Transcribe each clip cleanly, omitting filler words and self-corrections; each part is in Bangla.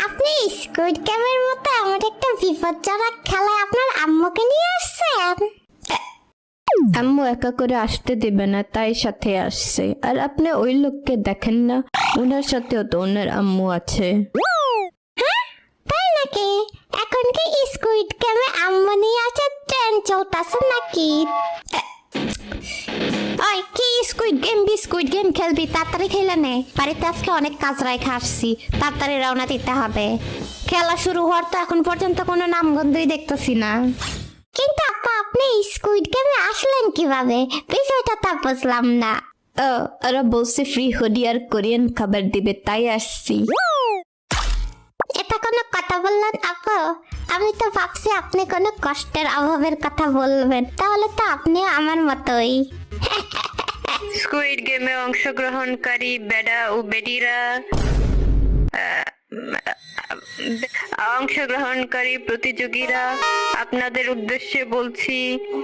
আপনি স্কুইড গেমের মতো আমার একটা বিপজ্জনক খেলায় আপনার আম্মুকে নিয়ে আসছেন। আম্মু একা করে আসতে দিবে না, তাই সাথে আসছে। আর আপনি ওই লোককে দেখেন না, ওনার সাথেও তো ওনার আম্মু আছে। হ্যাঁ, তাই নাকি? এখন কি স্কুইড গেমে আম্মু নিয়ে আসে ট্রেন্ড চলতেছে নাকি? ওই কি স্কুইড গেম খেলবি? তাড়াতাড়ি খেলে নে, বাড়িতে আজকে অনেক কাজ রাখা আসছি, তাড়াতাড়ি রওনা দিতে হবে। খেলা শুরু হওয়ার তো এখন পর্যন্ত কোনো নামগন্ধই দেখতেছি না। কিন্তু আপা, আপনি স্কুইড গেমে আসলেন কিভাবে? বিষয়টা তা বুঝলাম না। ও, ওরা বলছে ফ্রি হুডি আর কোরিয়ান খাবার দিবে, তাই আসছি। এটা কোনো কথা বললেন আপু? আমি তো ভাবছি আপনি কোনো কষ্টের অভাবের কথা বলবেন। তাহলে তো আপনিও আমার মতোই। স্কুইড গেমে অংশগ্রহণকারী বেডা ও বেডিরা, অংশগ্রহণকারী প্রতিযোগীরা, আপনাদের উদ্দেশ্যে বলছি,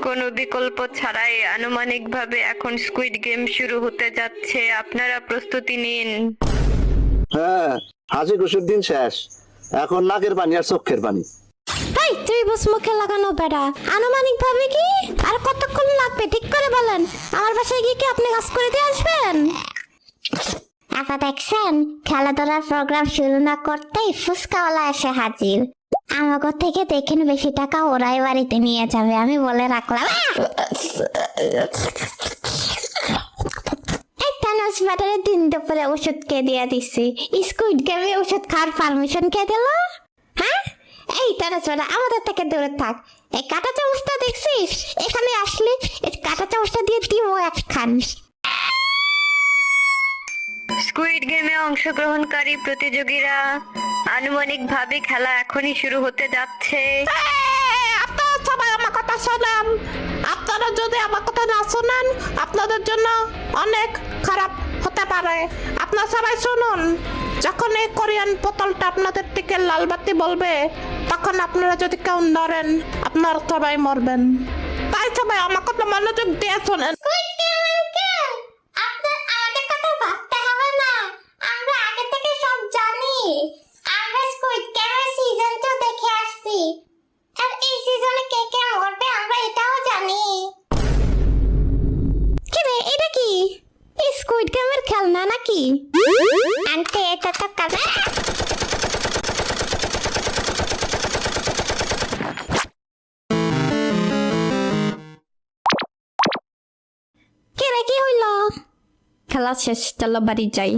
কোনো বিকল্প ছাড়াই আনুমানিকভাবে এখন স্কুইড গেম শুরু হতে যাচ্ছে। আপনারা প্রস্তুতি নিন। হ্যাঁ, হাসি খুশির দিন শেষ, এখন নাকের পানি আর চোখের পানি। এই তুই বস মুখে লাগানো বেড়া, আনুমানিক ভাবে কি আর কতক্ষণ লাগবে ঠিক করে বলেন। আমার বাসায় গিয়ে কি আপনি কাজ করে দিয়ে আসবেন? আপা দেখছেন, খেলাধুলার প্রোগ্রাম শুরু না করতেই ফুচকাওয়ালা এসে হাজির। আমাকে থেকে দেখেন বেশি টাকা ওরাই বাড়িতে নিয়ে যাবে, আমি বলে রাখলাম। দিন দুপুরে ওষুধ কে দিয়ে দিচ্ছি, স্কুইড গেমে ওষুধ খাওয়ার পারমিশন কে দিল? হ্যাঁ, এই তানস বেটা, আমাদের থেকে দূরে থাক। এই কাঁটা চামচটা দেখছিস? এখানে আসলে এই কাঁটা চামচটা দিয়ে দিব একখান। স্কুইড গেমে অংশগ্রহণকারী প্রতিযোগীরা, আনুমানিকভাবে খেলা এখনই শুরু হতে যাচ্ছে। আপনারা সবাই আমার কথা শোনেন। আপনারা যদি আমার কথা না শোনেন, আপনাদের জন্য অনেক খারাপ হতে পারে। আপনারা সবাই শুনুন, যখন এই কোরিয়ান বোতলটা আপনাদের দিকে লাল বাতি বলবে, তখন আপনারা যদি কেউ নড়েন, আপনারা সবাই মরবেন। তাই সবাই আমার কথা মনোযোগ দিয়ে শোনেন। আপনার আমাদের কথা ভাবতে হবে না, আমরা আগে থেকে সব জানি। আমরা স্কুইড গেমের সিজন 2 দেখে আসছি, আর এই সিজনে কে কে মরবে আমরা এটাও জানি। কি রে, এটা কি স্কুইড গেমের খেলনা নাকি? আন্টি, এটা তো কাজ। কি রে, কি হইল? খেলা শেষ, চলো বাড়ি যাই।